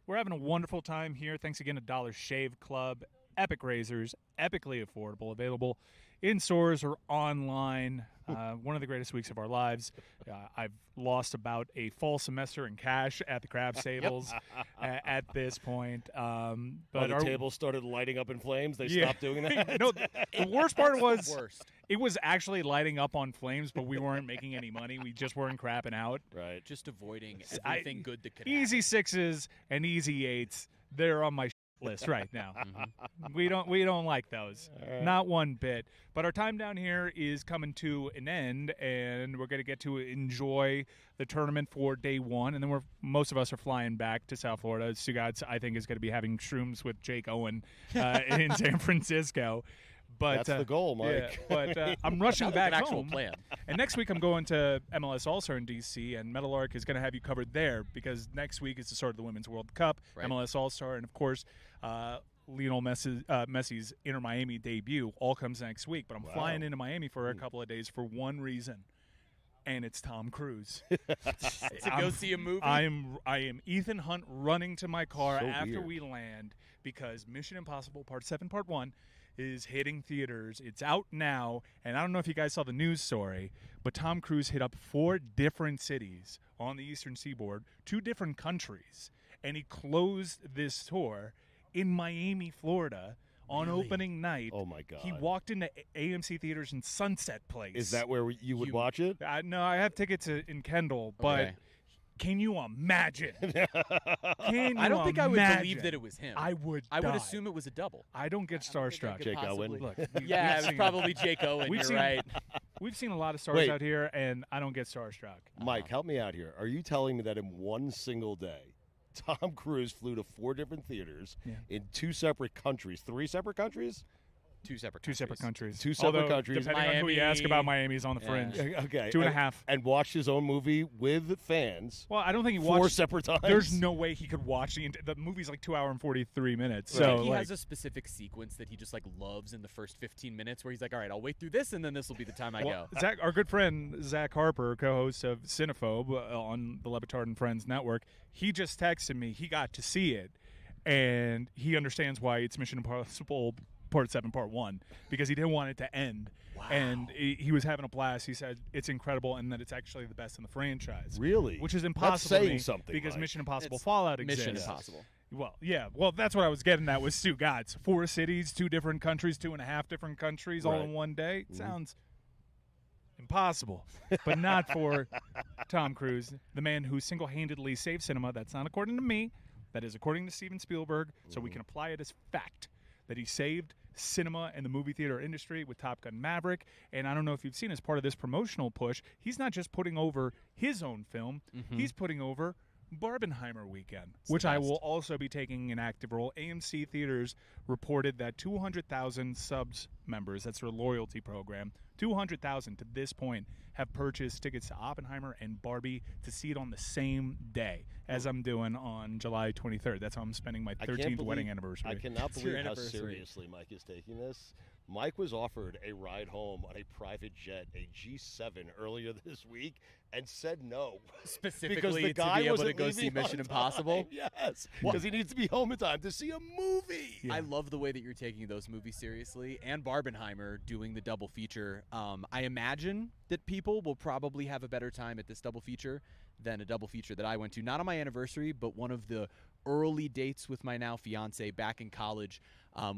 We're having a wonderful time here. Thanks again to Dollar Shave Club. Epic razors, epically affordable, available in stores or online. One of the greatest weeks of our lives. I've lost about a fall semester in cash at the craft tables at this point. But the table started lighting up in flames. They stopped doing that. No, the worst part was it was actually lighting up on flames, but we weren't making any money. We just weren't crapping out. Right. Just avoiding everything good that could easy 6s and easy 8s. They're on my list right now. We don't like those, not one bit. But our time down here is coming to an end, and we're going to get to enjoy the tournament for day one, and then most of us are flying back to South Florida. Stugotz, I think, is going to be having shrooms with Jake Owen in San Francisco. But that's the goal, Mike. Yeah, but I'm rushing back an actual home. Plan. And next week I'm going to MLS All-Star in D.C., and Meadowlark is going to have you covered there because next week is the start of the Women's World Cup, right. MLS All-Star, and, of course, Lionel Messi's Inter Miami debut all comes next week. But I'm flying into Miami for a couple of days for one reason, and it's Tom Cruise. To go see a movie? I am Ethan Hunt running to my car after weird. we land because Mission Impossible Part 7, Part 1 is hitting theaters. It's out now, and I don't know if you guys saw the news story, but Tom Cruise hit up 4 different cities on the eastern seaboard, 2 different countries, and he closed this tour in Miami, Florida, on opening night. Oh, my God. He walked into AMC Theaters in Sunset Place. Is that where you would watch it? No, I have tickets in Kendall, but... Okay. Can you imagine? I don't think I would believe that it was him. I would assume it was a double. I don't get starstruck. Jake Owen. Look, yeah, it was probably Jake Owen. You're right. We've seen a lot of stars out here, and I don't get starstruck. Mike, help me out here. Are you telling me that in one single day, Tom Cruise flew to 4 different theaters in 2 separate countries, 3 separate countries? 2 separate countries. 2 separate countries. Depending on who you ask about, Miami's on the fringe. Okay. 2.5. And watched his own movie with fans. Well, I don't think he 4 watched... separate times. There's no way he could watch the movie's like 2 hours and 43 minutes. I So think he has a specific sequence that he just loves in the first 15 minutes where he's like, all right, I'll wait through this, and then this will be the time I go. Zach, our good friend Zach Harper, co-host of Cinephobe on the LeBatard and Friends Network, he just texted me. He got to see it, and he understands why it's Mission Impossible Part 7, Part 1, because he didn't want it to end. Wow. And he was having a blast. He said it's incredible and that it's actually the best in the franchise. Really? Which is impossible That's saying to me something, because Mike. Mission Impossible Fallout exists. Mission Impossible. Well, yeah. Well, that's what I was getting at with Stugots. 4 cities, 2 different countries, 2.5 different countries all in one day. It sounds impossible, but not for Tom Cruise, the man who single-handedly saved cinema. That's not according to me. That is according to Steven Spielberg, so we can apply it as fact that he saved cinema and the movie theater industry with Top Gun Maverick. And I don't know if you've seen, as part of this promotional push, he's not just putting over his own film, he's putting over Barbenheimer weekend, which I will also be taking an active role. AMC Theaters reported that 200,000 subs members, that's their loyalty program, 200,000 to this point have purchased tickets to Oppenheimer and Barbie to see it on the same day as I'm doing on July 23rd. That's how I'm spending my 13th wedding anniversary. I cannot believe how seriously Mike is taking this. Mike was offered a ride home on a private jet, a G7, earlier this week, and said no. Specifically because the guy to be able wasn't to go see leaving Mission on Impossible? time. Yes, because he needs to be home in time to see a movie. I love the way that you're taking those movies seriously, and Barbenheimer doing the double feature. I imagine that people will probably have a better time at this double feature than a double feature that I went to, not on my anniversary, but one of the early dates with my now fiance back in college.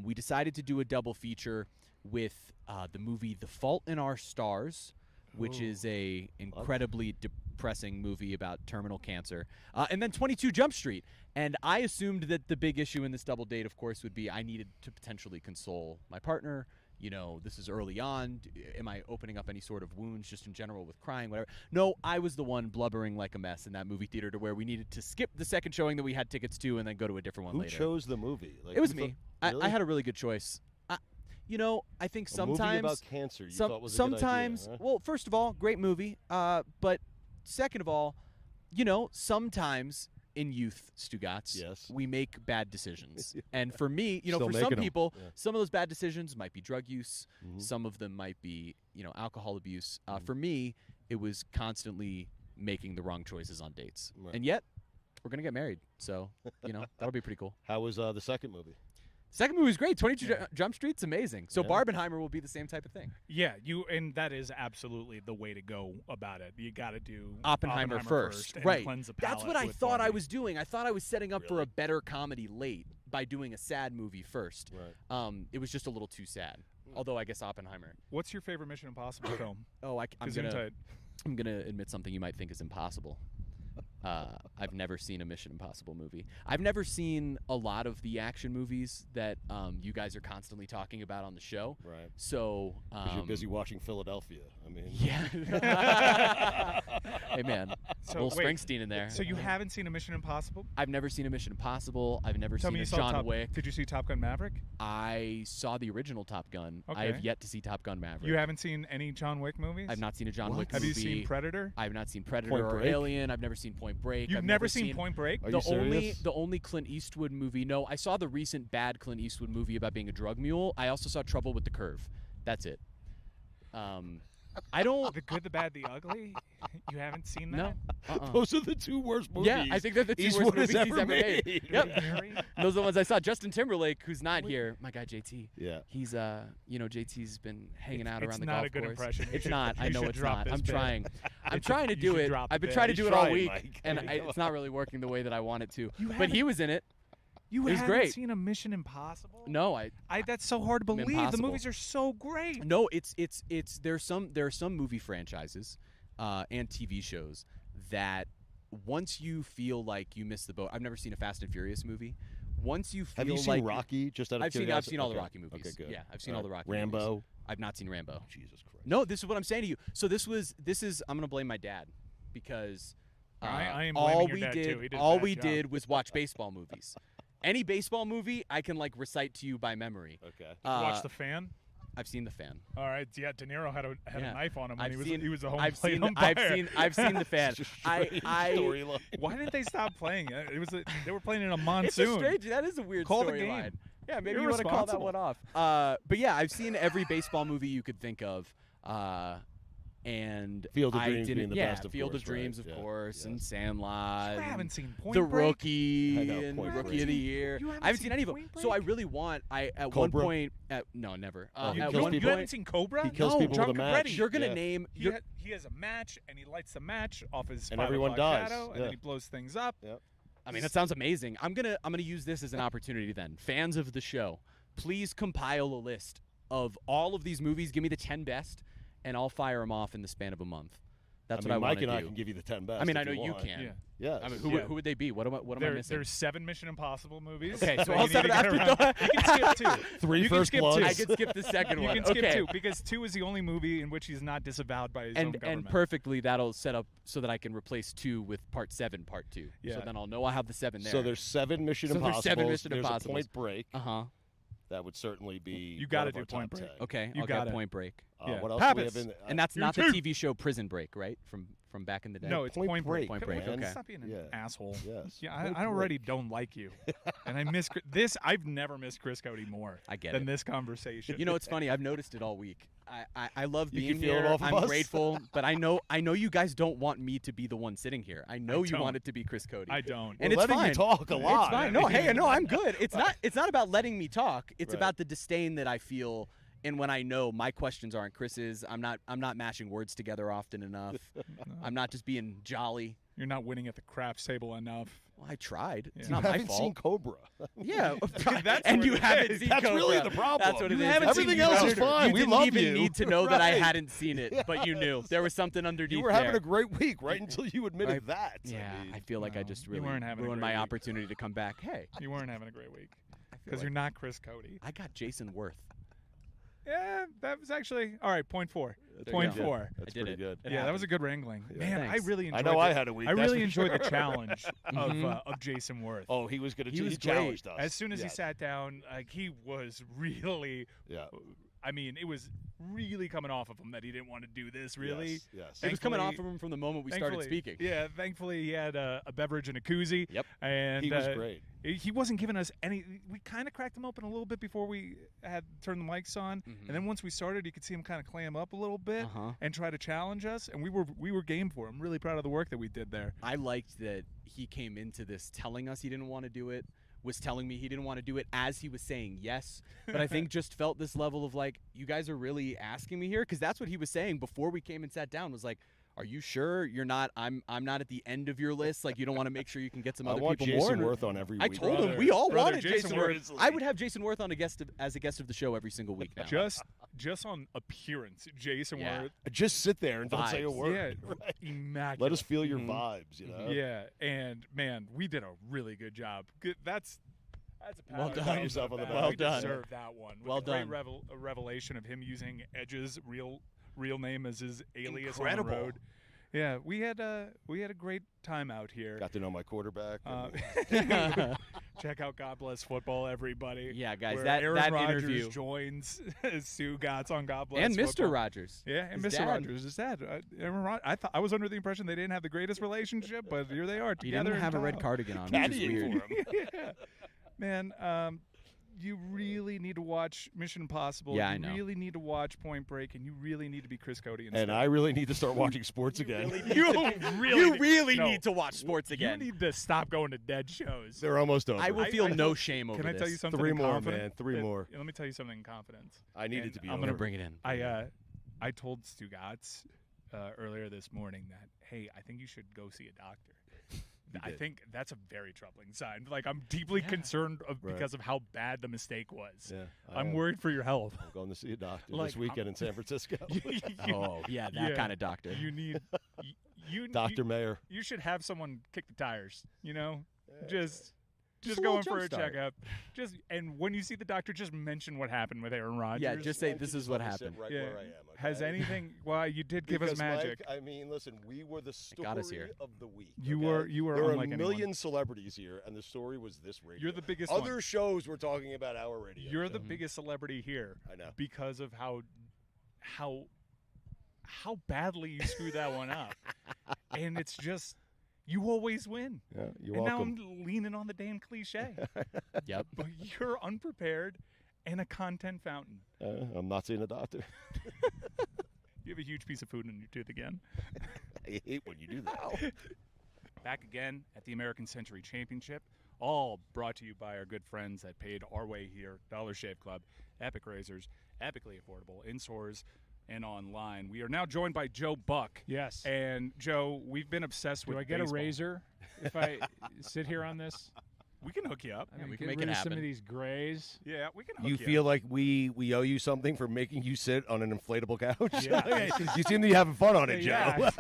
We decided to do a double feature with the movie The Fault in Our Stars, which is a incredibly depressing movie about terminal cancer, and then 22 Jump Street. And I assumed that the big issue in this double date, of course, would be I needed to potentially console my partner. You know, this is early on. Am I opening up any sort of wounds just in general with crying, whatever? No, I was the one blubbering like a mess in that movie theater to where we needed to skip the second showing that we had tickets to and then go to a different one later. Who chose the movie? It was me. Really? I had a really good choice. I think sometimes... A movie about cancer you thought was a good idea, huh? Well, first of all, great movie. But second of all, sometimes in youth, Stugots, we make bad decisions. And for me, for some people, some of those bad decisions might be drug use. Some of them might be, alcohol abuse. For me, it was constantly making the wrong choices on dates. Right. And yet, we're gonna get married. So that'll be pretty cool. How was the second movie? Second movie was great. 22 Jump Street's amazing. So Barbenheimer will be the same type of thing. Yeah, and that is absolutely the way to go about it. You got to do Oppenheimer first. and Right. cleanse the That's palate what I with thought I Barbie. was doing. I thought I was setting up for a better comedy late by doing a sad movie first. Right. It was just a little too sad. Although I guess Oppenheimer. What's your favorite Mission Impossible film? Oh, I'm Gesundheit. gonna admit something you might think is impossible. I've never seen a Mission Impossible movie. I've never seen a lot of the action movies that you guys are constantly talking about on the show. Right. So Because you're busy watching Philadelphia. I mean. Yeah. Hey man, So, little wait, Springsteen in there. So you haven't seen a Mission Impossible? I've never seen a Mission Impossible. I've never Tell seen me a you saw John Wick. Did you see Top Gun Maverick? I saw the original Top Gun. I Okay. have yet to see Top Gun Maverick. You haven't seen any John Wick movies? I've not seen a John What? Wick Have movie. you seen Predator? I've not seen Predator Point or Break? Alien. I've never seen Point Break. You've I've never seen Point Break? Are you serious? The only Clint Eastwood movie. No, I saw the recent bad Clint Eastwood movie about being a drug mule. I also saw Trouble with the Curve. That's it. I don't. The Good, the Bad, the Ugly? You haven't seen No. that? Those are the two worst movies. Yeah, I think they're the two worst Eastwood movies has he's ever ever made. Yep. Harry? Those are the ones I saw. Justin Timberlake, who's not here. My guy JT. Yeah. He's JT's been hanging out around It's the not golf a good course. impression. You It's should- not. I you know should it's drop not. this I'm bit. trying. I'm You trying to should do it. drop the I've been bit. trying to He's do it all trying, week, Mike. and There you go. it's not really working the way that I want it to. You But he haven't- was in it. You It was haven't great. seen a Mission Impossible? No, That's so hard to believe. The Impossible. movies are so great. No, it's there are some movie franchises and TV shows that once you feel like you missed the boat. I've never seen a Fast and Furious movie. Once you feel Have you like seen Rocky? Just out of I've curiosity? seen all the Okay. Rocky movies. Okay, good. Yeah, I've seen All all the right. Rocky movies. Rambo. I've not seen Rambo. Jesus Christ. No, this is what I'm saying to you. So this is I'm gonna blame my dad because I am all blaming your we dad, did too. He did a all bad we job. did was watch baseball movies. Any baseball movie I can recite to you by memory. Okay. Watch The Fan? I've seen The Fan. All right. Yeah, De Niro had a Yeah. knife on him when I've he was seen- he was a home I've plate seen umpire. I've seen The Fan. It's a strange I storyline. Why didn't they stop playing? They were playing in a It's a monsoon. strange. That is a weird Call the storyline. game. Yeah, maybe You're you want to call that responsible. one off. But yeah, I've seen every baseball movie you could think of. And Field of I Dreams didn't, being the yeah, best, of Field course, of Dreams, right. of Yeah, course, and yes. Sandlot. You and haven't seen The Point Break? Rookie I know, and Point Rookie Break. of the Year. You haven't I haven't seen seen any of them. Point So I Break? really want. At one Cobra? point. No, never. Oh, he at kills one people? You haven't point, seen Cobra? He kills No, people John with a match. Cabretti. you're gonna Yeah. name. He has a match, and he lights the match off his And 5 everyone o'clock dies. shadow, and Yeah. then he blows things up. Yep. I mean, that sounds amazing. I'm gonna use this as an opportunity then. Fans of the show, please compile a list of all of these movies. Give me the 10 best, and I'll fire them off in the span of a month. That's I what mean, I want Mike to and I do. can give you the 10 best. I mean, if I know you want. can. Yeah. Yes. I mean, Yeah. who would they be? What am I missing? There's 7 Mission Impossible movies. Okay, so you all need 7 to get after around. the- You can skip 2. 3 You can First skip Bloods. two. I can skip the second You one. can skip okay. 2 because 2 is the only movie in which he's not disavowed by his own government. And perfectly, that'll set up so that I can replace 2 with part 7, part 2. Yeah. So then I'll know I have the 7 there. So there's 7 Mission So there's Impossibles. 7 Mission There's Impossibles. a Point Break. Uh-huh. That would certainly be. You gotta one of do our Point top Break. 10. Okay, You I'll got get it. Point Break. Yeah. What else Pappas. do we have in? And that's you not the too. TV show Prison Break, right? From back in the day. No, it's Point Point Break. Point Break, Come on, okay. Stop being an Yeah. asshole. Yes. Yeah, Point I already Break. don't like you, and I miss this. I've never missed Chris Cody more I get than it. this conversation. You know, it's funny. I've noticed it all week. I love You being can feel it here. off of I'm us? grateful, but I know you guys don't want me to be the one sitting here. I know you don't. want it to be Chris Cody. I don't. And We're it's letting fine. you talk a lot. It's fine. No, hey, no, I'm good. It's not about letting me talk. It's Right. about the disdain that I feel, and when I know my questions aren't Chris's. I'm not mashing words together often enough. I'm not just being jolly. You're not winning at the craps table enough. Well, I tried. It's Yeah. not You my haven't fault. seen Cobra. Yeah, That's and what you it haven't is. seen That's Cobra. really the problem. That's what it You is. haven't Everything seen else is Predator. fine. You We didn't love even you. need to know that I Right. hadn't seen it, but you knew there was something underneath You were having there. a great week right until you admitted Right. that. Yeah, mean, I feel like I No, just you really weren't having a ruined great my week. opportunity to come back. Hey, You weren't having a great week I feel because like you're not Chris Cody. I got Jayson Werth. Yeah, that was actually all right. Point 4. There Point you go. 4. That's I did pretty it. good. It Yeah, that was a happened. good wrangling. Yeah. Man, Thanks. I really I enjoyed. know I had a week. I that's really for enjoyed sure. the challenge Mhm. of Jayson Werth. Oh, he was going to He was challenged us. As soon as he Yes. sat down, like he was really. Yeah. I mean, it was really coming off of him that he didn't want to do this, really. Yes. It was coming off of him from the moment we started speaking. Yeah, thankfully he had a beverage and a koozie. Yep. And He was great. He wasn't giving us any. We kind of cracked him open a little bit before we had turned the mics on, and then once we started, you could see him kind of clam up a little bit and try to challenge us, and we were game for him. Really proud of the work that we did there. I liked that he came into this telling us he didn't want to do it, was telling me he didn't want to do it as he was saying yes, but I think just felt this level of like, you guys are really asking me here, because that's what he was saying before we came and sat down, was like, are you sure you're not? I'm not at the end of your list. Like, you don't want to make sure you can get some other people more. I want Jayson Werth on every week. I told him we all wanted Jayson Werth. I would have Jayson Werth on as a guest of the show every single week now. Just on appearance, Jayson Werth. Just sit there and don't say a word. Yeah, right. Immaculate. Let us feel your vibes, you know. Yeah, and man, we did a really good job. That's a pat Well on done. the Pat yourself on the back. Well we done. deserve that one. With Well a great done. revelation of him using Edge's real name as his alias Incredible. on the road. Yeah, we had a great time out here. Got to know my quarterback. Check out God Bless Football, everybody. Yeah, guys, where that Aaron Rodgers interview joins Stugotz on God Bless and Football. Mr. Rogers. Yeah, and his Mr. dad. Rogers is dad. I thought I was under the impression they didn't have the greatest relationship, but here they are He together. didn't have a red Tahoe. cardigan on, which is Caddying weird. for him. Yeah. Man, you really need to watch Mission Impossible. Yeah, I you know. really need to watch Point Break, and you really need to be Chris Cody And I really need to start watching sports again. You really no. need to watch sports again. You need to stop going to dead shows. They're almost over. I will feel no shame over Can I this. tell you something? 3 in more, confidence? man. 3 more. Let me tell you something in confidence. I need And it to be I'm over. I'm gonna bring it in. I told Stugotz earlier this morning that, hey, I think you should go see a doctor. I think that's a very troubling sign. Like, I'm deeply concerned because of how bad the mistake was. Yeah, I'm worried for your health. I'm going to see a doctor Like, this weekend in San Francisco. Oh, yeah, that kind of doctor. You need Dr. Mayer. You should have someone kick the tires. You know, just Just a go little in for a jump start. checkup. And when you see the doctor, just mention what happened with Aaron Rodgers. Yeah, just say this is what happened. Right Yeah. where I am. Okay? Has anything? Well, you did give us Because, magic. Mike, I mean, listen, we were the got us story here. of the week. You okay? were There are unlike a anyone. million celebrities here, and the story was this radio. You're the biggest Other one. shows were talking about our radio. You're show. the biggest celebrity here. I know. Because of how badly you screwed that one up. And it's just, you always win. Yeah, you're and welcome. now I'm leaning on the damn cliche. Yep. But you're unprepared and a content fountain. I'm not seeing a doctor. You have a huge piece of food in your tooth again. I hate when you do that. Back again at the American Century Championship, all brought to you by our good friends that paid our way here, Dollar Shave Club, Epic Razors, epically affordable in stores and online. We are now joined by Joe Buck. Yes. And Joe, we've been obsessed with Do I get baseball. a razor if I sit here on this? We can hook you up. Yeah, we Get can make rid it of some happen. of these grays. Yeah, we can hook You you feel up. like we owe you something for making you sit on an inflatable couch? Yeah. You seem to be having fun on it, Joe. Yeah,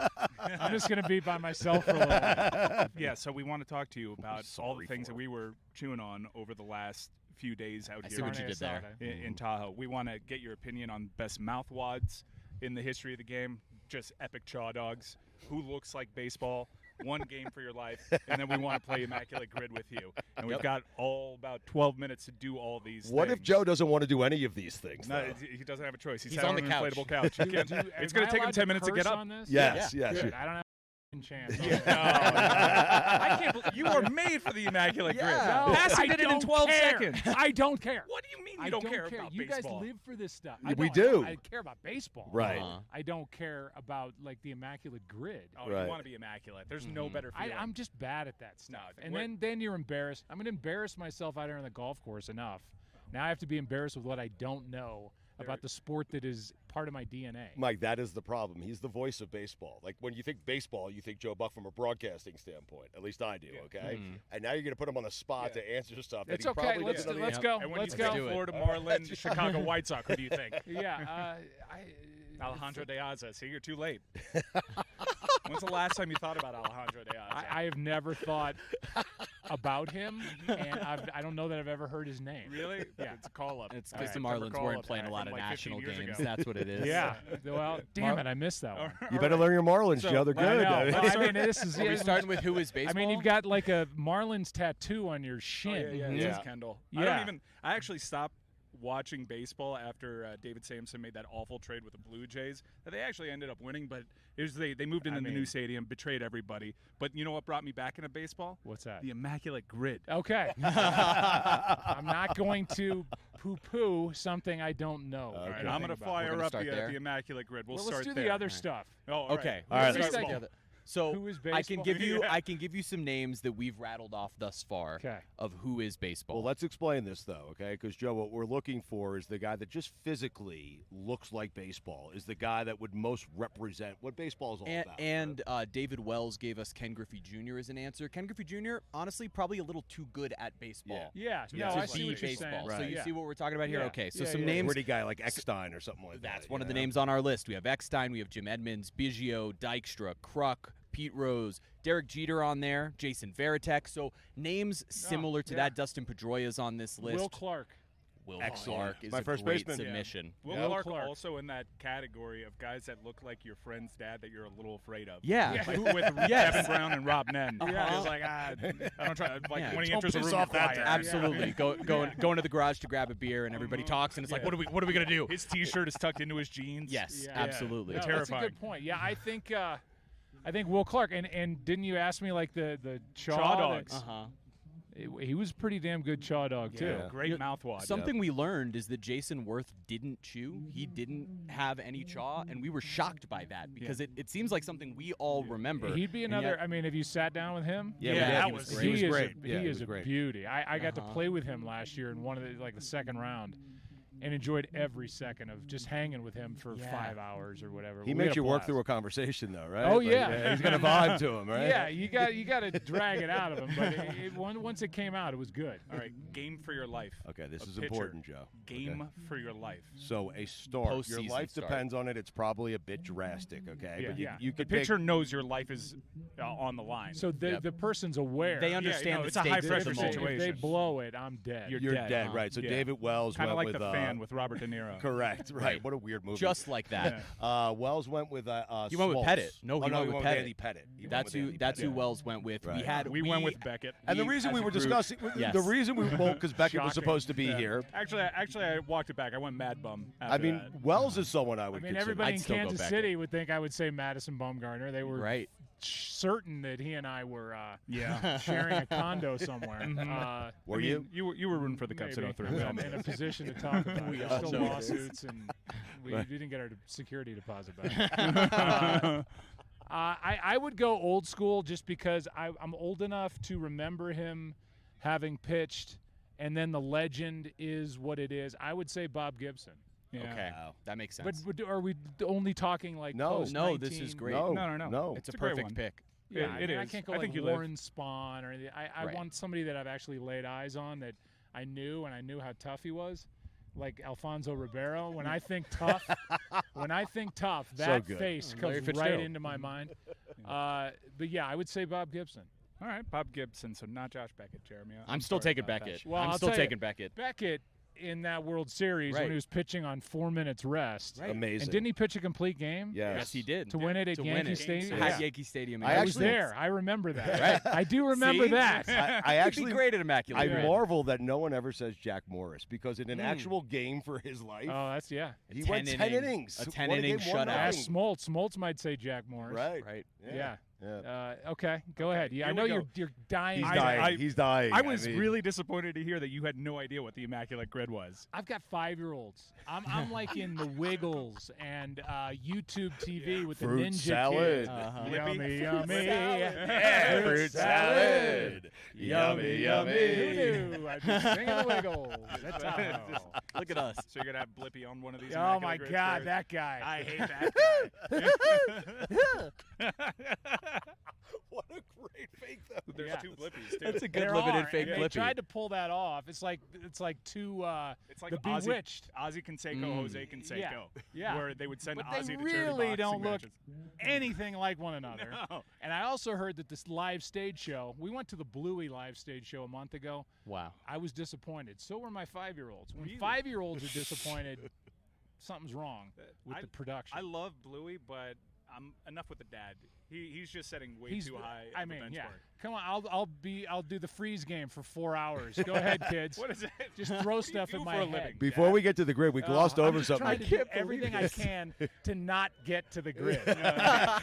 I'm just going to be by myself for a little while. Yeah, so we want to talk to you about all the sorry things for that we were chewing on over the last few days out I here see what you Carne did there. asada. in Tahoe. We want to get your opinion on best mouth wads in the history of the game, just epic chaw dogs, who looks like baseball, one game for your life, and then we want to play Immaculate Grid with you. And we've got about 12 minutes to do all these What if things. Joe doesn't want to do any of these things? No, though? he doesn't have a choice. He's He's sat on the an couch. inflatable couch. He can't- it's going to take him 10 minutes to get up. On this? Yes, yes. Good. you- I don't have a chance. No, I can't believe you are made for the Immaculate Grid. Yeah. No, Passing I did it in don't 12 care. seconds. I don't care. What do you mean I you don't care about You baseball? guys live for this stuff. Yeah, I we don't. do. I care about baseball. Right. Uh-huh. I don't care about like the Immaculate Grid. Oh, Right. you want to be immaculate. There's no better feeling. I'm just bad at that stuff. No, and we're- then you're embarrassed. I'm going to embarrass myself out here on the golf course enough. Now I have to be embarrassed with what I don't know about the sport that is part of my DNA. Mike, that is the problem. He's the voice of baseball. Like, when you think baseball, you think Joe Buck from a broadcasting standpoint. At least I do, okay? And now you're going to put him on the spot to answer stuff that It's he okay. probably Let's doesn't let's know. go. And when Let's you go. think Florida Marlins, Chicago White Sox, who do you think? Yeah. Alejandro De Aza. See, you're too late. When's the last time you thought about Alejandro De Aza? I have never thought about him, and I don't know that I've ever heard his name. Really? Yeah. It's a call-up. It's All because the right, Marlins call weren't up playing a back lot from of like 15 national years games. ago. That's what it is. Yeah. Well, damn it, I missed that one. You better learn your Marlins, So, Joe. They're I good. know. I mean- Well, I mean, this is. Are we starting with who is baseball? I mean, you've got like a Marlins tattoo on your Oh, shin. yeah, Yeah. it's Kendall. Yeah. I actually stopped watching baseball after David Samson made that awful trade with the Blue Jays that they actually ended up winning, but it was they moved into the new stadium, betrayed everybody. But you know what brought me back into baseball? What's that? The Immaculate Grid. Okay. I'm not going to poo-poo something I don't know. All right, I'm going to fire up the Immaculate Grid. We'll start let's do there. the other stuff. Oh, okay. All right. Let's Let's start go. So Who is I can baseball? give you some names that we've rattled off thus far of who is baseball. Well, let's explain this though, okay? Because Joe, what we're looking for is the guy that just physically looks like baseball. Is the guy that would most represent what baseball is all about. And David Wells gave us Ken Griffey Jr. as an answer. Ken Griffey Jr. honestly probably a little too good at baseball. Yeah. to No, I see be what you're baseball. saying. So you see what we're talking about here. Yeah. Okay, so Yeah, some yeah. names. Pretty guy like Eckstein or something like that. That's one of the names on our list. We have Eckstein, we have Jim Edmonds, Biggio, Dykstra, Kruk, Pete Rose, Derek Jeter on there, Jason Varitek. So names similar to that. Dustin Pedroia's on this list. Will Clark. Will Excellent. Clark is My a first great baseman. submission. Will Clark also in that category of guys that look like your friend's dad that you're a little afraid of. Yeah. Like with Kevin Brown and Rob Nen. Yeah. It's like, I don't try. Like when he Don't enters a piss room, off you're that quiet. dad. Absolutely. Going to the garage to grab a beer and everybody talks and it's like, what are we gonna do? His T-shirt is tucked into his jeans. Yes, Yeah. absolutely. No, that's Terrifying. a good point. Yeah, I think Will Clark. And didn't you ask me like the Chaw dogs. Uh-huh. He was pretty damn good chaw dog too. Yeah. Great mouthwash. Something we learned is that Jayson Werth didn't chew. He didn't have any chaw, and we were shocked by that because it seems like something we all remember. He'd be and another. yet- I mean, have you sat down with him? Yeah, we that did. was He great. He was is great. A, Yeah, he he is was a great. beauty. I got to play with him last year in one of the second round, and enjoyed every second of just hanging with him for 5 hours or whatever. He We makes had you work blast. through a conversation though, right? Oh, Like, yeah. he's gonna vibe to him, right? Yeah, you got to drag it out of him. But once it came out, it was good. All right, game for your life. Okay, this A is pitcher. important, Joe. Game Okay. for your life. So a start. Your Postseason life start. depends on it. It's probably a bit drastic, okay? Yeah. But Yeah. you The could pick- pitcher knows your life is on the line. So the person's aware. They understand the it's a stakes high of the pressure moment. situation. If they blow it, I'm dead. You're You're dead. dead, right? So Yeah. David Wells Kind of went like with the fan with Robert De Niro. correct, right? What a weird movie. Just like that. Wells went with He went with Smoltz. Pettit. No, he Oh, went with Pettit. Andy Pettit. He went That's with who. Andy That's Pettit. who Wells went with. Right. We went with Beckett. And the reason as we a were group- discussing Yes. the reason we because Beckett was Shocking. supposed to be here. Actually, I walked it back. I went Mad Bum. I After mean, that. Wells is someone I I would mean, consider. everybody I'd in still go Kansas back City would think I would say Madison Bumgarner. They were Right. certain that he and I were Yeah. sharing a condo somewhere. Were I mean, you? you were rooting for the Cubs in Maybe. 03. I'm in a position to talk about it. There's still know. lawsuits, and we Right. didn't get our security deposit back. I would go old school just because I'm old enough to remember him having pitched, and then the legend is what it is. I would say Bob Gibson. Yeah. Okay, that makes sense. But are we only talking like No. post No, this is 19? great. No. it's a It's a great perfect one. pick. Yeah, It I is. can't go I like think you live. Warren Spahn or anything. I Right. want somebody that I've actually laid eyes on that I knew, and I knew how tough he was. Like Alfonso Ribeiro. When I think tough, that good. face Larry comes right Fitzgerald. into my mind. But yeah, I would say Bob Gibson. All right, Bob Gibson. So not Josh Beckett, Jeremy. I'm still sorry taking about that. Beckett. Well, I'm I'll still tell you, taking Beckett. Beckett in that World Series Right. when he was pitching on 4 minutes rest. Right. Amazing. And didn't he pitch a complete game? Yes, he did. To win it at To Yankee win it. Stadium? At Yeah. Yankee Stadium. I I was actually- there. I remember that. Right. I do remember See? that. I He'd actually be great at Immaculate I Grid. marvel that no one ever says Jack Morris because in an actual game for his life, Oh, that's yeah. he went 10 innings. A 10 Won inning game, won shutout. Ask nothing. Smoltz. Smoltz might say Jack Morris. Right. Right. Yeah. Yeah. Okay. Go ahead. Yeah, I Here know we go. you're dying. He's I- dying. I- He's dying. I was mean, really disappointed to hear that you had no idea what the Immaculate Grid was. I've got 5-year-olds. I'm like in the Wiggles and YouTube TV with Fruit the Ninja salad. Kid. Uh-huh. Yummy, yummy. Yeah, fruit salad. Yummy, Who yummy. knew? I'd be singing the Wiggles. That's how. Look at us. So you're gonna have Blippy on one of these. Oh Immaculate my Grids God, for us? that guy. I hate that guy. What a great fake though. There's Yeah. two Blippies too. That's a good There limited are, fake and Blippy. They tried to pull that off. It's like two. It's like the Ozzy, Bewitched. Ozzy Canseco, Jose Canseco. Yeah. Where they would send But Ozzy they to charity really boxing don't look matches. anything like one another. No. And I also heard that this live stage show, we went to the Bluey live stage show a month ago. Wow. I was disappointed. So were my 5-year-olds. When Really? 5-year-olds are disappointed, something's wrong with the production. I love Bluey, but I'm enough with the dad He's just setting way He's- too high. I of a mean, benchmark. yeah. Come on, I'll do the freeze game for 4 hours. Go ahead, kids. What is it? Just throw stuff do at for my a head. living? Before we get to the grid, we glossed I'm over just something. trying to do everything I can to not get to the grid. No,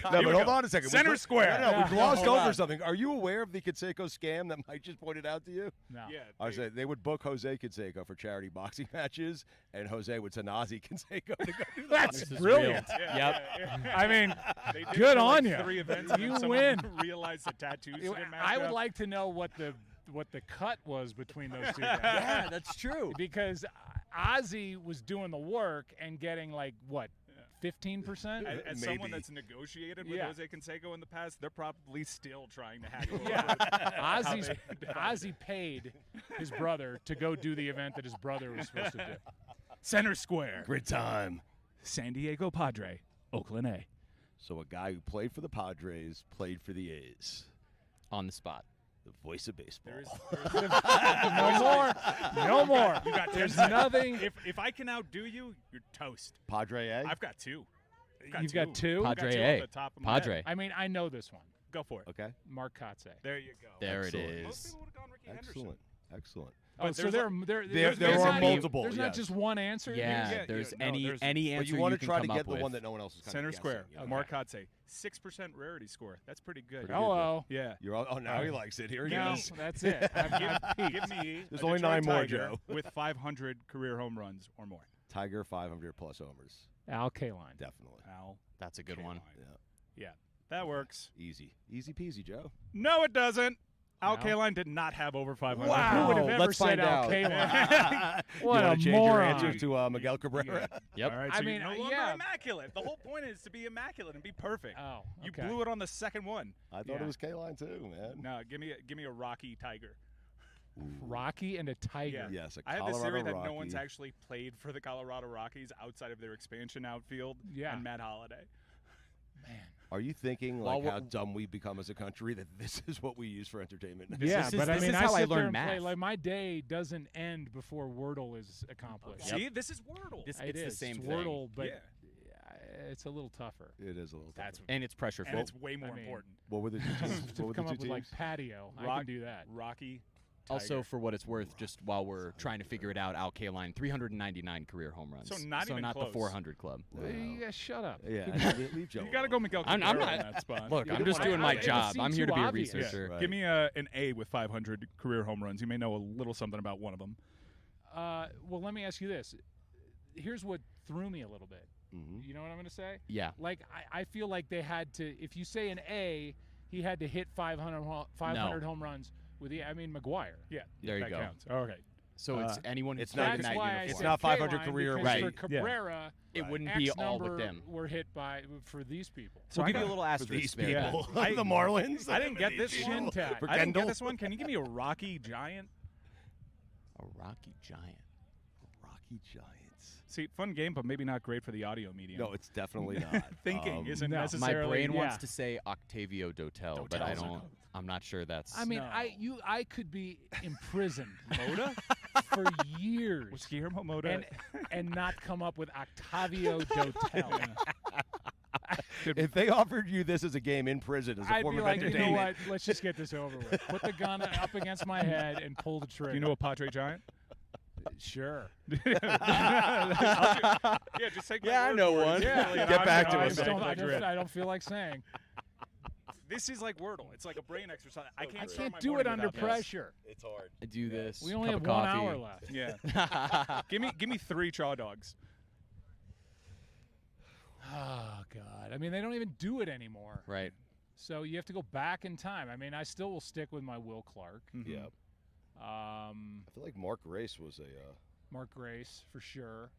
but hold on a second. Center We- square. No, Yeah. we glossed Hold over on. something. Are you aware of the Canseco scam that Mike just pointed out to you? No. Yeah. I said they would book Jose Canseco for charity boxing matches, and Jose would send Ozzy Canseco to go do the That's boxing. brilliant. I mean, They did it good for, like, on you. 3 events. And You then someone win. Realized the tattoos didn't match I would up. like to know what the cut was between those two guys. Yeah, that's true. Because Ozzy was doing the work and getting like what, 15%? As Maybe. someone that's negotiated with Yeah. Jose Canseco in the past, they're probably still trying to haggle. Yeah. over how Ozzy's, they divided Ozzy paid his brother to go do the event that his brother was supposed to do. it. Center square. Grid time. San Diego Padre, Oakland A. So a guy who played for the Padres played for the A's. On the spot. The voice of baseball. No more. No more. You got 10 There's seconds. nothing. If I can outdo you, you're toast. Padre A? I've got 2. You've got 2? I've got Padre 2 A. off the top of my Padre. head. I mean, I know this one. Go for it. Okay. Mark Kotze. There you go. There Excellent. it Most is. people would have gone Ricky Excellent. Henderson. Excellent. Oh, But so there's there There there's are not- multiple, There's not yes. just one answer. Yeah, Yeah, there's no, any there's- answer But you want to can try to come get up the with. one that no one else is kind Center of square. guessing. Mark Kotze. 6% rarity score. That's pretty good. Pretty Hello. Yeah. You're all, oh, now he likes it. Here he No, goes. that's it. Give me There's a only Detroit 9 more, Tiger Joe. with 500 career home runs or more. Tiger 500 plus homers. Al Kaline. Definitely. Al. That's a good one. Kaline. Yeah, that works. Easy. Easy peasy, Joe. No, it doesn't. Al No? Kaline did not have over 500. Who would have ever let's said find Al out. Kaline? You What wanna a change your moron. answer to Miguel Cabrera? Yep. All right, I so mean, you're no longer yeah. immaculate. The whole point is to be immaculate and be perfect. Oh, You okay. blew it on the second one. I thought Yeah. it was K-Line too, man. No, give me a Rocky Tiger. Rocky and a Tiger. Yeah. Yes, a I have this Colorado theory that Rocky. no one's actually played for the Colorado Rockies outside of their expansion outfield Yeah. and Matt Holliday. Man. Are you thinking While like we're- how dumb we've become as a country that this is what we use for entertainment? Yeah, is- but I this mean, is how I sit there learn and play, math. like my day doesn't end before Wordle is accomplished. Yep. See, this is Wordle. This- It it's the is. same It's thing. Wordle, but Yeah. it's a little tougher. It is a little. That's tougher. And it's pressure and full. it's way more I mean, important. What were the two teams? To What were come the up two with like teams? patio, I Rock- can do that. Rocky. Also, Tiger. for what it's worth, just while we're trying to figure it out, Al Kaline, 399 career home runs. So not even not close. the 400 club. Yeah, shut up. Yeah, leave Joe You got to alone. go Miguel I'm Cabrera not- in that spot. Look, You I'm don't just wanna- doing I- my it job. seems I'm here too to be a obvious. researcher. Right. Give me an A with 500 career home runs. You may know a little something about one of them. Well, let me ask you this. Here's what threw me a little bit. Mhm. You know what I'm going to say? Yeah. Like, I feel like they had to, if you say an A, he had to hit 500 home runs with the, I mean, McGuire. Yeah, There you that go. counts. Okay. So it's anyone who's it's not played in That's that why I uniform. It's said not 500 Kaline, career because Right. for Cabrera, It wouldn't X be all number but them. were hit by for these people. So We'll I give you got- a little For asterisk these there. people, I- the Marlins. I didn't get this These one. people. Shin-tack. For I didn't get Kendall. this one. Can you give me a Rocky Giant? A Rocky Giant. Rocky Giants. See, fun game, but maybe not great for the audio medium. No, it's definitely not. Thinking isn't no. My My necessarily. brain yeah. wants to say Octavio Dotel, but I Dotel's a don't. I'm not sure that's. I mean, No. I could be imprisoned Moda? for years Was Guillermo Moda? and not come up with Octavio Dotel. If they offered you this as a game in prison as a I'd form be of like, you know entertainment, what? Let's just get this over with. Put the gun up against my head and pull the trigger. Do you know a Padre Giant? Sure. Yeah, just take my Yeah, I word know for it. one. It's Yeah. really an Get back to audio us. I just don't, medium. I don't feel like saying. This is like Wordle. It's like a brain exercise. I I can't. start can't my do it morning under without this. pressure. it's hard. I do this. We only cup have of 1 coffee. hour left. Yeah. give me 3 chaw dogs. Oh God! I mean, they don't even do it anymore. Right. So you have to go back in time. I mean, I still will stick with my Will Clark, Yeah. I feel like Mark Race was a. Mark Grace for sure.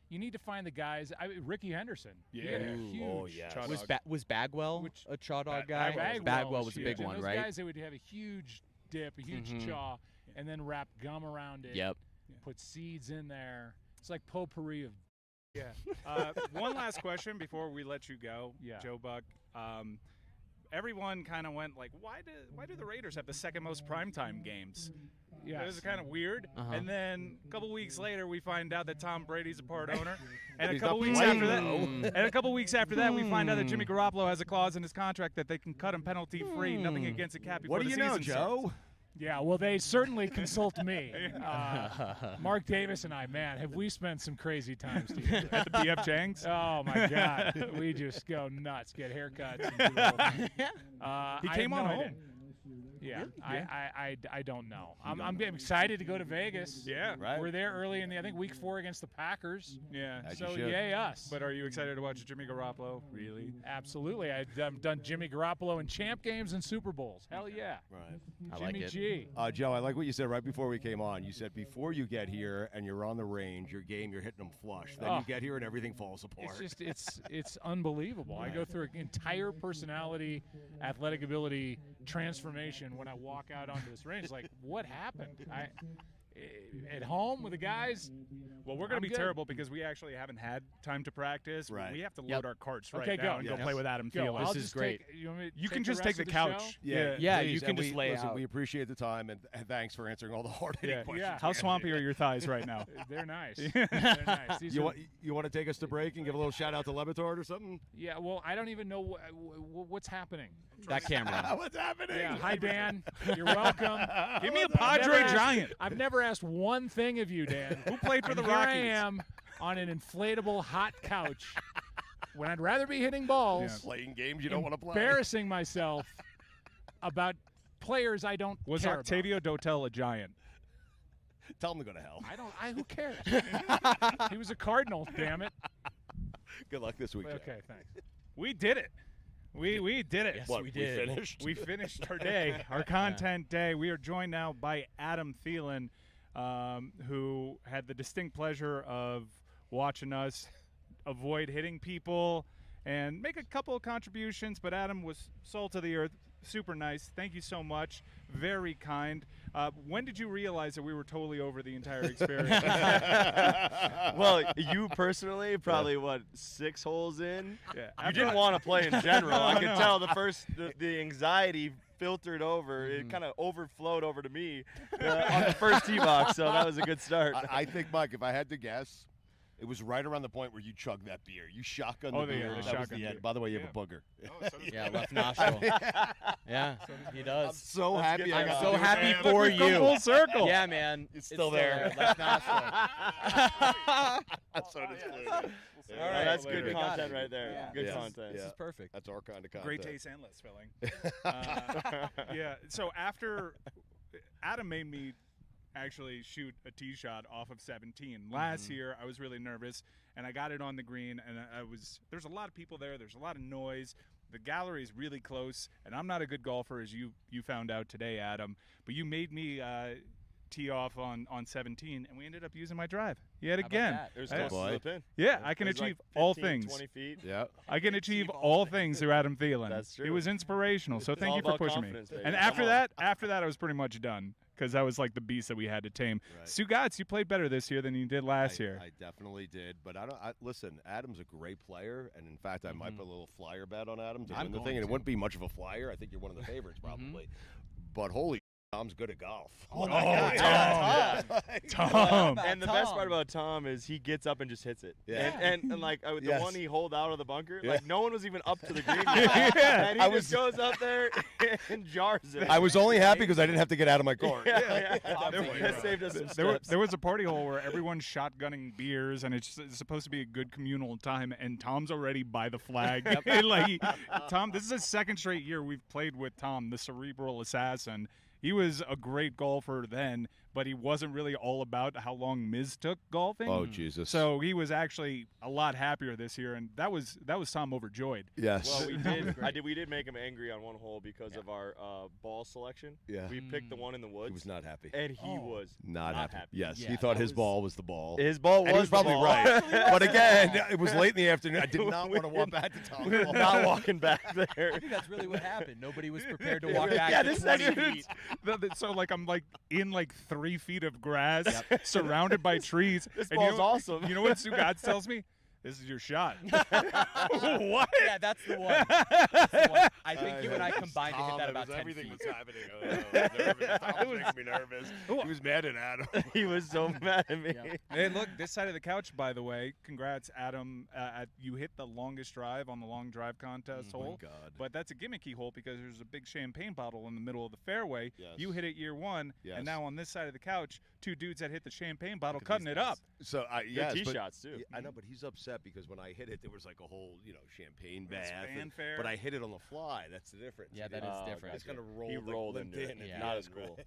You need to find the guys. Ricky Henderson. He Yeah. had a Ooh, huge. oh, yes. chaw Was dog. was Bagwell Which- a chaw dog guy? Bagwell was a huge. big And one, those right? guys, they would have a huge dip, a huge Mhm. chaw, and then wrap gum around it. Yep. Put seeds in there. It's like potpourri of. Yeah. One last question before we let you go, Yeah. Joe Buck. Everyone kind of went like, why do the Raiders have the second most primetime games? It was kind of weird. Uh-huh. And then a couple weeks later, we find out that Tom Brady's a part owner. And a He's couple not weeks playing, after that, though. and a couple weeks after that, we find out that Jimmy Garoppolo has a clause in his contract that they can cut him penalty free, nothing against the cap before What do the you know, season Joe? starts. Yeah, well, they certainly consult me. Mark Davis and I, man, have we spent some crazy times together. At the BF Jangs. Oh, my God. We just go nuts, get haircuts. And do the whole thing. He I came have on no home. idea. Yeah, I don't know. I'm excited to go to Vegas. Yeah. Right. We're there early in I think week 4 against the Packers. Yeah. As you So should. yay us. But are you excited to watch Jimmy Garoppolo? Really? Absolutely. I've done Jimmy Garoppolo in champ games and Super Bowls. Hell yeah. Right. I Jimmy like it. G. Joe, I like what you said right before we came on. You said before you get here and you're on the range, your game, you're hitting them flush. Then Oh. you get here and everything falls apart. It's just it's unbelievable. I go through an entire personality, athletic ability transformation when I walk out onto this range. Like, what happened? At home with the guys. Well, we're going I'm to be good. terrible because we actually haven't had time to practice. Right. We have to load Yep. our carts right Okay, now go. and Yes. go play with Adam Go. Thielen. I'll is just great. You want me to You take can the just take rest the of the couch. show? Yeah, you please, can and just lay listen, out. We appreciate the time and thanks for answering all the hard-hitting Yeah. questions. Yeah. How swampy are your thighs right now? They're nice. They're nice. These You are- want to take us to break and give a little shout out to LeBatard or something? yeah, well, I don't even know what's happening. That camera. What's happening? Yeah, hi, Dan. You're welcome. Give me a I've never Padre asked- Giant. I've never asked one thing of you, Dan. Who played for And the here I Rockies? am on an inflatable hot couch when I'd rather be hitting balls, Playing games you don't want to play. embarrassing myself about players I don't Was care Octavio Dotel a giant? Tell him to go to hell. Who cares? He was a Cardinal, damn it. Good luck this week. Joe. Okay, thanks. We did it. We did it. Yes, What, we did. finished? We finished our day, our content day. We are joined now by Adam Thielen, who had the distinct pleasure of watching us avoid hitting people and make a couple of contributions. But Adam was salt of the earth, super nice. Thank you so much. Very kind. When did you realize that we were totally over the entire experience? Well, you personally, probably 6 holes in. Yeah. You didn't want to play in general. I could No. tell the anxiety filtered over. It kind of overflowed over to me on the first tee box. So that was a good start. I think, Mike, if I had to guess, it was right around the point where you chugged that beer. You shotgunned Oh, the yeah, beer. the That was shotgun the end. beer. By the way, you have Yeah. a booger. Yeah, left nostril. Yeah, he I'm does. so That's happy. good. I I'm got so to do happy that. for We've come you. full circle. Yeah, man. It's still there. Left nostril. That's so disappointing. All right, that's good later. content right there. Yeah. Good Yes. content. This Yeah. is perfect. That's our kind of content. Great taste and less filling. Yeah. So after Adam made me actually shoot a tee shot off of 17 last year, I was really nervous, and I got it on the green, and there's a lot of people there. There's a lot of noise. The gallery is really close, and I'm not a good golfer, as you found out today, Adam. But you made me tee off on 17, and we ended up using my drive yet How about again. that? It was Yeah. close Boy. to the pin. Yeah, I can It was like achieve all 15, things. 20 feet. Yeah. I can achieve all things through Adam Thielen. That's It true. was inspirational. So It's thank all you for about pushing me. confidence, baby. And Come after on. that, I was pretty much done because that was like the beast that we had to tame. Right. Stugots, you played better this year than you did last year. I definitely did, but listen. Adam's a great player, and in fact, I might put a little flyer bet on Adam to I'm win the going thing, and it to. wouldn't be much of a flyer. I think you're one of the favorites, probably. But holy, Tom's good at golf. Oh, Yeah, Tom. And the best part about Tom is he gets up and just hits it. Yeah. And like the Yes. one he holed out of the bunker, Yeah. like no one was even up to the green yet. Yeah. And I he just goes up there and jars it. I was only happy because I didn't have to get out of my court. yeah. Definitely. That saved us some There steps. was a party hole where everyone's shotgunning beers, and it's supposed to be a good communal time, and Tom's already by the flag. Tom, this is the second straight year we've played with Tom, the cerebral assassin. He was a great golfer then, but he wasn't really all about how long Miz took golfing. Oh Jesus! So he was actually a lot happier this year, and that was Tom overjoyed. yes, Well, we did make him angry on one hole because of our ball selection. yeah, We picked the one in the woods. he was not happy. And he was Not happy. Yes, Yeah, he thought that his was- ball was the ball. His ball was And he was the probably ball. right. But again, it was late in the afternoon. I did not want to walk back to Tom's ball. Not walking back there. I think that's really what happened. Nobody was prepared to walk back Yeah, to this 20 second- feet. So I'm in 3 feet of grass, surrounded by trees. This And ball's awesome. You know what Stugots tells me? this is your shot. What? Yeah, that's the one. That's the one. I think you and I combined to hit that about 10 everything feet. was happening. Tom was making me nervous. He was mad at Adam. He was so mad at me. Yeah. Hey, look, this side of the couch, by the way, congrats, Adam. You hit the longest drive on the long drive contest hole. God. But that's a gimmicky hole because there's a big champagne bottle in the middle of the fairway. Yes. You hit it year one, Yes. and now on this side of the couch, two dudes that hit the champagne bottle Look at cutting these it up. So Good tee but- shots too. Yeah, I know, but he's upset because when I hit it, there was like a whole, champagne It's bath. fanfare. But I hit it on the fly. That's the difference. Yeah, that is different. It's kind of rolled. He like, rolled limped into it. in. Yeah. Not as cool.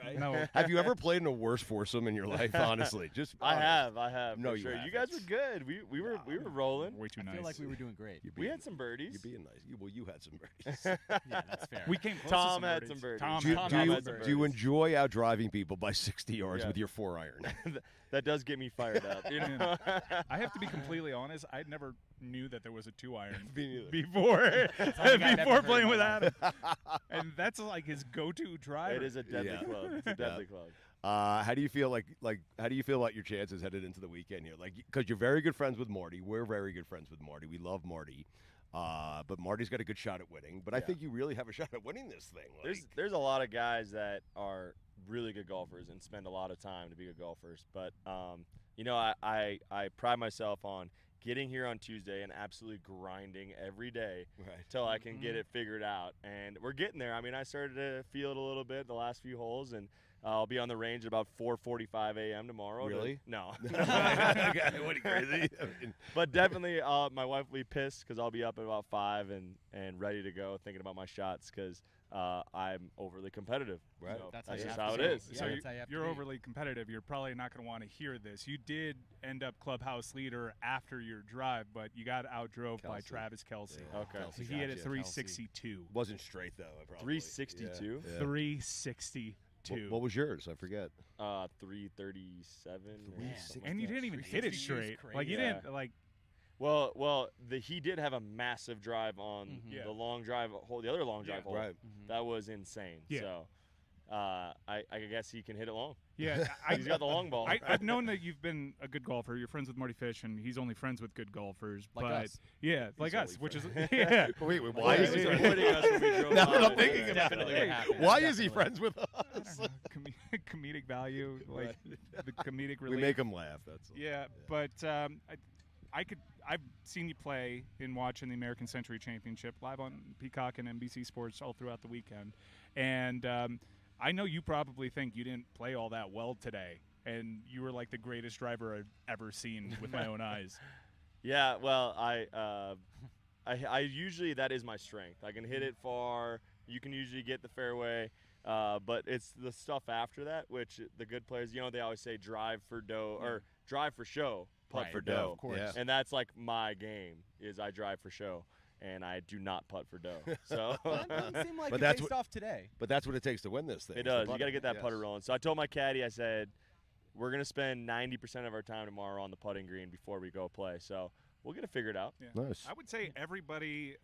Right? No. Have you ever played in a worse foursome in your life? Honestly, just I honest. have. No, for you sure. You haven't. guys were good. We were rolling. Way too I nice. feel like we were doing great. You're We being- had some birdies. You're being nice. You had some birdies. Yeah, that's fair. We came close Tom to had birdies. some birdies. Tom do you, had do you- had some do you birdies. enjoy out driving people by 60 yards Yeah. with your 4-iron? That does get me fired up. You know? I have to be completely honest. I never knew that there was a 2-iron Me neither. before something I've never before heard playing in with my Adam. And that's like his go-to driver. It is a deadly Yeah. club. It's a deadly club. How do you feel how do you feel about your chances headed into the weekend here? Because you're very good friends with Marty. We're very good friends with Marty. We love Marty. But Marty's got a good shot at winning. But I Yeah. think you really have a shot at winning this thing. There's a lot of guys that are really good golfers and spend a lot of time to be good golfers. But I pride myself on getting here on Tuesday and absolutely grinding every day right. till I can get it figured out. And we're getting there. I mean, I started to feel it a little bit the last few holes, and I'll be on the range at about 4:45 a.m. tomorrow. Really? No. Okay, what are you crazy? I mean, But definitely, my wife will be pissed because I'll be up at about 5 and ready to go, thinking about my shots because I'm overly competitive. Right. So That's that's how you just have how to it be. is. Yeah, So that's how you have to you're be. overly competitive. You're probably not going to want to hear this. You did end up clubhouse leader after your drive, but you got outdrove by Kelsey. Travis Kelsey. Yeah. Okay. So Kelsey he hit got at you. 362. Wasn't straight though. Probably. 362? Yeah. 362. What was yours? I forget. 337. or Man. something And you like didn't even 362 hit it is straight. crazy. Like you Yeah. didn't like. Well, he did have a massive drive on Mhm. Yeah. the long drive hole, the other long drive hole. Right. That was insane. Yeah. So, I guess he can hit it long. Yeah, He's got the long ball. I've known that you've been a good golfer. You're friends with Marty Fish, and he's only friends with good golfers. Like but us. yeah, like only us, which is friends. yeah. Wait, Why why is is he he? avoiding us when we drove Now by? that I'm Yeah. thinking about Definitely it, what happened. why is he Definitely. friends with I don't us? know, comedic value, like the comedic relief. We make him laugh. That's all. Yeah, but I've seen you play in watching the American Century Championship live on Peacock and NBC Sports all throughout the weekend, and I know you probably think you didn't play all that well today, and you were like the greatest driver I've ever seen with my own eyes. Yeah, well, I usually that is my strength. I can hit it far. You can usually get the fairway, but it's the stuff after that, which the good players, they always say drive for dough or drive for show, putt Right, for yeah, dough. of course. Yeah. And that's like my game is I drive for show, and I do not putt for dough. So Well, that doesn't seem like But it that's based off today. But that's what it takes to win this thing. it is the does. You putter. got to get that Yes. putter rolling. So I told my caddy, I said, we're gonna spend 90% of our time tomorrow on the putting green before we go play. So we'll get it figured out. Yeah. Nice. I would say everybody,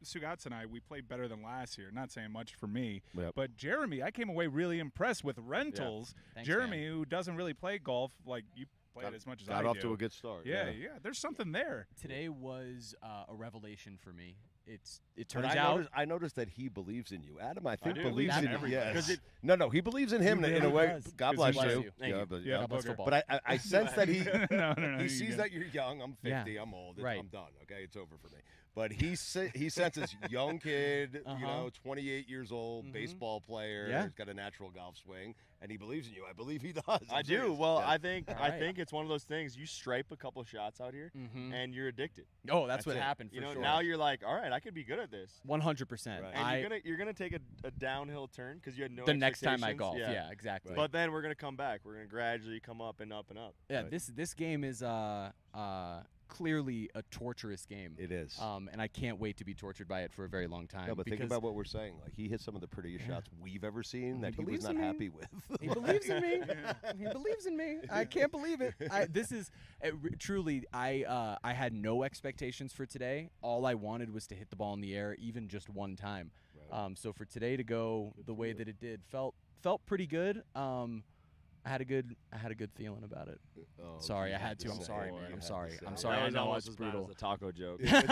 Stugots and I, we played better than last year. Not saying much for me, Yep. but Jeremy, I came away really impressed with rentals. Thanks, Jeremy, who doesn't really play golf, like you played as much as I Got off do. to a good start. Yeah, there's something there. Today was a revelation for me. It But turns I out noticed, I noticed that he believes in you. Adam, I think do. believes Believes in in you. everybody. Yes. 'Cause No, he believes in him He in a really way. does. God 'Cause bless he- you. Bless you. Thank Yeah, you. but, Yeah, God bless booger. football. but I sense that he no, he you sees good. that you're young. I'm 50. Yeah. I'm old. Right. I'm done. Okay, it's over for me. But he senses young kid, Uh-huh. 28 years old, Mhm. baseball player. Yeah. He's got a natural golf swing, and he believes in you. I believe he does. I I'm do. serious. Well, Yeah. I think All I right. think it's one of those things. You stripe a couple shots out here, Mhm. and you're addicted. Oh, that's what it. happened for sure. Now you're like, all right, I could be good at this. 100%. Right. And you're gonna take a downhill turn because you had no. The next time I expectations. golf, Yeah. yeah, exactly. But then we're gonna come back. We're gonna gradually come up and up and up. Yeah, Right. this game is clearly a torturous game. It is. And I can't wait to be tortured by it for a very long time. No, but think because about what we're saying. Like he hit some of the prettiest shots we've ever seen that he was believes not in me. happy with. he believes in me. He believes in me. I can't believe it. This is truly. I had no expectations for today. All I wanted was to hit the ball in the air, even just one time. Right. So for today to go the way that it did felt pretty good. I had a good feeling about it. Oh, Sorry, I geez, had to. I'm say sorry, it. man. You I'm had sorry. to say I'm it. sorry. That I was know almost it's as bad brutal. as a taco joke. Thank you.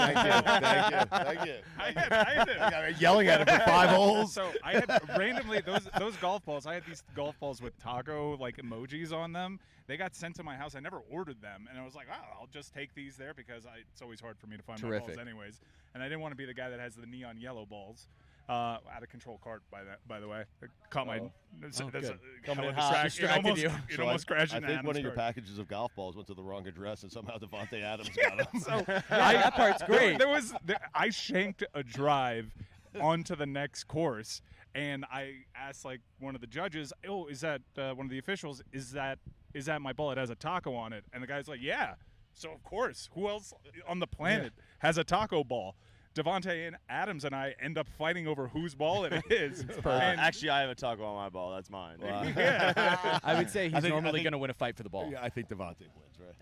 Thank you. I had Yelling at him for 5 holes. So I had randomly those golf balls. I had these golf balls with taco like emojis on them. They got sent to my house. I never ordered them, and I was like, oh, I'll just take these there because it's always hard for me to find my Terrific. balls anyways. And I didn't want to be the guy that has the neon yellow balls. Out of control cart by the way. It caught my good. Coming in hella hot. Distracted you. It almost crashed I into think one Adam's of your cart. packages of golf balls went to the wrong address, and somehow Devontae Adams got them. So That part's great. I shanked a drive onto the next course, and I asked like one of the judges, "Oh, is that one of the officials? Is that my ball? It has a taco on it." And the guy's like, "Yeah." So of course, who else on the planet has a taco ball? Devontae and Adams and I end up fighting over whose ball it is. And Actually, I have a taco on my ball. That's mine. yeah. I would say he's I normally think- going to win a fight for the ball. Yeah, I think Devontae wins, right?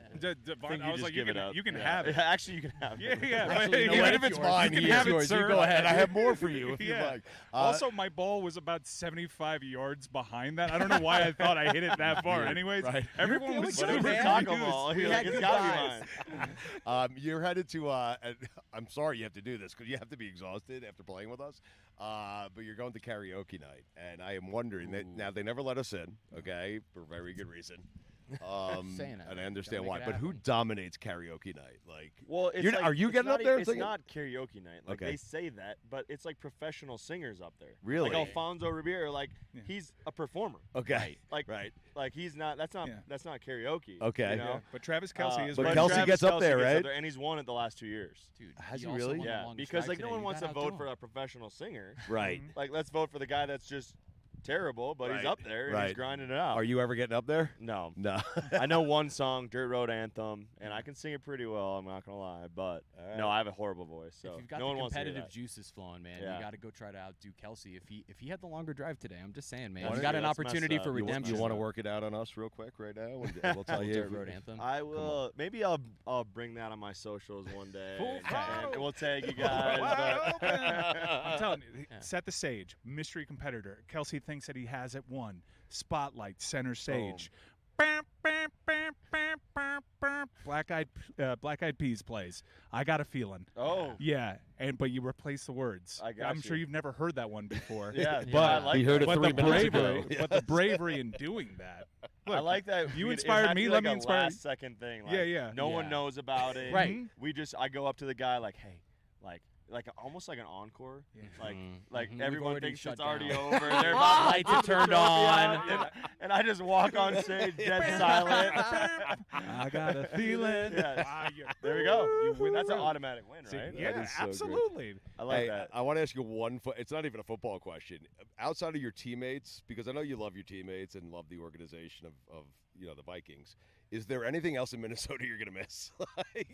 I was like, you can have it. Actually, you can have Yeah, it. yeah. Actually, you know Even what? if it's Yours. mine, you He can is have it, yours. You sir. go ahead. And I have more for you if you Yeah. like. Also, my ball was about 75 yards behind that. I don't know why I thought I hit it that far. Weird. Anyways, Right. everyone was But it was super a taco confused. ball. We You're had like, it's good gotta be vibes. mine. You're headed to. And I'm sorry you have to do this because you have to be exhausted after playing with us. But you're going to karaoke night, and I am wondering that now they never let us in, okay, for very good reason. Saying that, And I man. understand Gotta why. make it But who happen. dominates karaoke night? Like, Well, it's You're- like, are you it's getting not up there and It's singing? not karaoke night. Like Okay. they say that, but it's like professional singers up there. Really? Like Alfonso Ribeiro, like Yeah. he's a performer. okay, Like right. Like he's not. That's not. Yeah. That's not karaoke. Okay. You know? Yeah, but Travis Kelsey is But right. Kelsey Travis gets up there, gets right? and he's won it the last 2 years. Dude, Has he also really? won the Yeah, longest because drive like no today. one You wants to gotta vote outdo for him. a professional singer. Right. Like let's vote for the guy that's just terrible, but he's Right. up there and Right. he's grinding it out. Are you ever getting up there? No. No. I know one song, Dirt Road Anthem, and I can sing it pretty well. I'm not gonna lie, but no, I have a horrible voice, so If you've got no one the wants to hear competitive that. juices flowing, man, Yeah. you got to go try to outdo Kelsey. If he had the longer drive today, I'm just saying, man, Why you don't got you- an let's mess opportunity up. for You want- redemption. You want to work it out on us real quick right now? And we'll tell you. Dirt if we- Road Anthem. I will. Maybe I'll bring that on my socials one day, Full and throttle. we'll tag you guys. Wide but- I'm telling you, Yeah. set the stage. Mystery competitor. Kelsey thinks that he has it won. Spotlight, center stage. Bam, bam, bam, bam, bam, bam. Black Eyed Peas plays. I got a feeling. Oh, Yeah, but you replace the words. I got I'm you. sure you've never heard that one before. yeah. But I like He heard that. it but 3 the minutes ago. bravery, but the bravery in doing that. I Look, like that. you it inspired had to me, be let like me a inspire you. last second thing. Like, Yeah, yeah. No one Yeah. knows about it. Right. Mhm. I go up to the guy like, hey, like almost like an encore. Yeah. Like We've everyone already thinks shut it's already down. over. They're about Lights are turned on. and I just walk on stage dead silent. I got a feeling. Yeah. Ah, There we go. You win That's the an round. automatic win, See, right? yeah, That is so great. absolutely. I like Hey, that. I want to ask you one. It's not even a football question. Outside of your teammates, because I know you love your teammates and love the organization of the Vikings. Is there anything else in Minnesota you're gonna miss?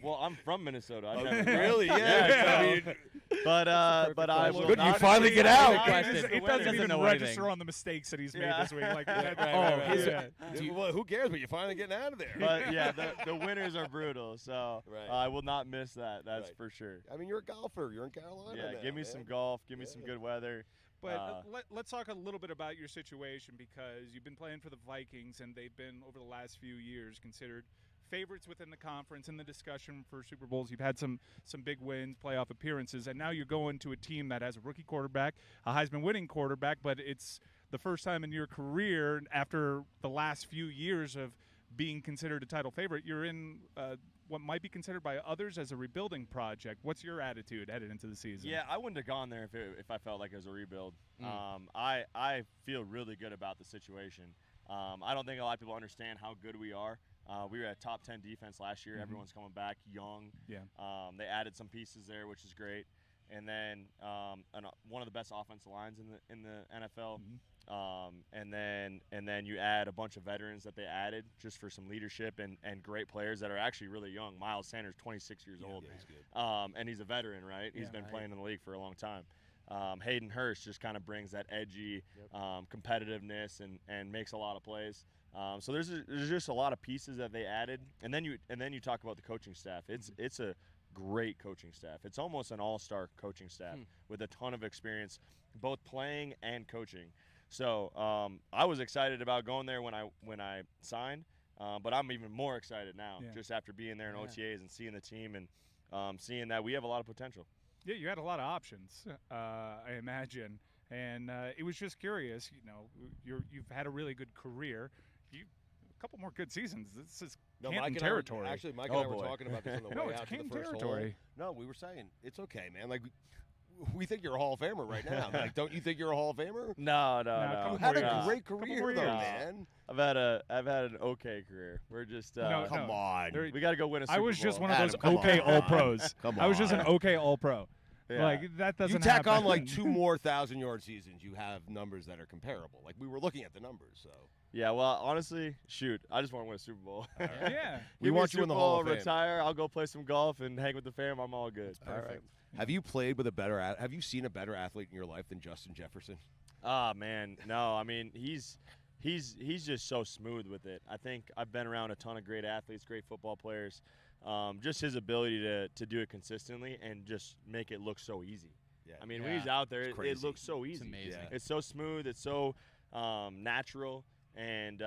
Well, I'm from Minnesota. I Oh, never really? Yeah. Yeah. I so- mean, but I question. will Good, you not finally be- get I'm out. not Question. missing the It doesn't winners. even know register anything. on the mistakes that he's made Yeah. this week. Like, His- yeah. well, who cares? But you're finally getting out of there. But yeah, the winners are brutal. So Right. I will not miss that. That's Right. for sure. I mean, you're a golfer. You're in Carolina. Yeah, now, give me man. some golf. Give me some Yeah. good weather. But let's talk a little bit about your situation, because you've been playing for the Vikings, and they've been, over the last few years, considered favorites within the conference in the discussion for Super Bowls. You've had some big wins, playoff appearances, and now you're going to a team that has a rookie quarterback, a Heisman-winning quarterback, but it's the first time in your career after the last few years of being considered a title favorite, you're in what might be considered by others as a rebuilding project. What's your attitude headed into the season? Yeah, I wouldn't have gone there if I felt like it was a rebuild. I feel really good about the situation. I don't think a lot of people understand how good we are. We were a top 10 defense last year. Everyone's coming back young. Yeah. They added some pieces there, which is great. And then one of the best offensive lines in the NFL. And then you add a bunch of veterans that they added just for some leadership and great players that are actually really young. Miles Sanders, 26 years old. Yeah, he's good. And he's a veteran, right? He's been playing in the league for a long time. Hayden Hurst just kind of brings that edgy competitiveness and makes a lot of plays. So there's just a lot of pieces that they added, and then you talk about the coaching staff. It's a great coaching staff. It's almost an all-star coaching staff with a ton of experience, both playing and coaching. So I was excited about going there when I signed, but I'm even more excited now just after being there in OTAs and seeing the team and seeing that we have a lot of potential. Yeah, you had a lot of options, I imagine, and it was just curious. You've had a really good career. A couple more good seasons. This is Canton territory. Actually, Mike and I were talking about this on the way out to the first territory. hole. No, we were saying it's okay, man. Like we think you're a Hall of Famer right now. Like, don't you think you're a Hall of Famer? No. You had a great career, though, man. I've had an okay career. We're just come on. We got to go win a Super I was Bowl. just one of those Adam, okay All Pros. Come I was on. just an okay All Pro. Yeah. Like that doesn't. You tack happen. on like 2 more 1,000-yard seasons, you have numbers that are comparable. Like we were looking at the numbers, so. Yeah, well, honestly, shoot, I just want to win a Super Bowl. Yeah. We want you in the Hall of Fame. Retire. I'll go play some golf and hang with the fam. I'm all good. All right. Have you played with a better? Have you seen a better athlete in your life than Justin Jefferson? Ah, man, no. I mean, he's just so smooth with it. I think I've been around a ton of great athletes, great football players. Just his ability to do it consistently and just make it look so easy. Yeah. I mean, when he's out there, it looks so easy. It's amazing. Yeah. It's so smooth. It's so natural. And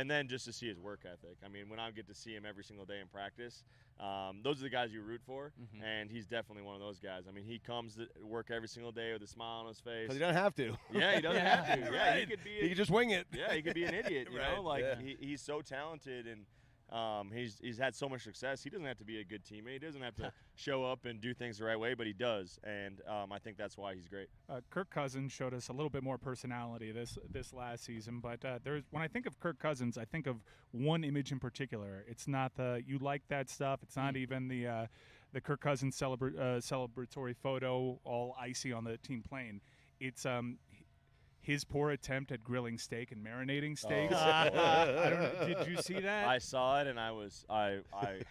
then just to see his work ethic. I mean, when I get to see him every single day in practice, those are the guys you root for, and he's definitely one of those guys. I mean, he comes to work every single day with a smile on his face. Because he doesn't have to. Yeah, he doesn't have to. Yeah, he could be. He could just wing it. Yeah, he could be an idiot. You know, like yeah. he's so talented and. He's had so much success. He doesn't have to be a good teammate. He doesn't have to show up and do things the right way, but he does, and I think that's why he's great. Kirk Cousins showed us a little bit more personality this last season, but when I think of Kirk Cousins, I think of one image in particular. It's not you like that stuff. It's not even the Kirk Cousins celebratory photo, all icy on the team plane. It's his poor attempt at grilling steak and marinating steaks. I don't know, did you see that? I saw it, and I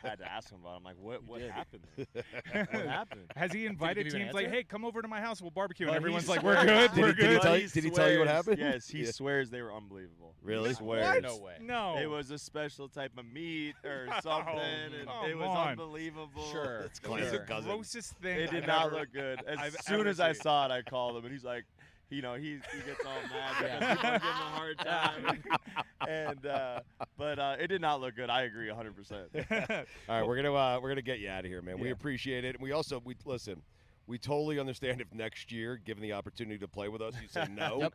had to ask him about it. I'm like, what happened? What happened? Has he invited give you an teams like, answer? hey, come over to my house, we'll barbecue, and Well, everyone's he like, swears- we're good, Did we're he- did he good. tell you- Did he tell you what swears- happened? Yes, he Yeah. swears they were unbelievable. Really? He swears. No way. No. It was a special type of meat or something, and come it was on. unbelievable. Sure. That's It was the classic Cousins. grossest thing It did I've not ever- look good. As I've soon ever as I seen. saw it, I called him, and he's like, he gets all mad because people are giving him a hard time. But it did not look good. I agree 100%. All right, we're gonna get you out of here, man. We appreciate it. We also listen. We totally understand if next year, given the opportunity to play with us, you say no. Yep.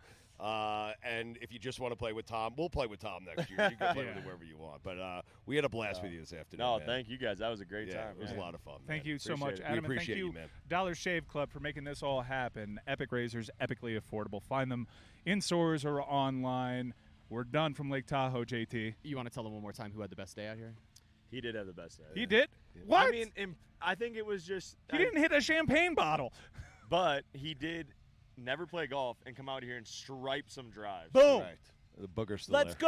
And if you just want to play with Tom, we'll play with Tom next year. You can play with him wherever you want. But we had a blast with you this afternoon. No, man. thank you guys. That was a great Yeah, time. it was a lot of fun. Thank man. you so much, Appreciate it. Adam. We appreciate and thank you, you, man. Dollar Shave Club, for making this all happen. Epic razors, epically affordable. Find them in stores or online. We're done from Lake Tahoe, JT. You want to tell them one more time who had the best day out here? He did have the best day. He did? What? I mean, I think it was just. he didn't hit a champagne bottle. But he did never play golf and come out here and stripe some drives. Boom. Right. The booger's still Let's there. go!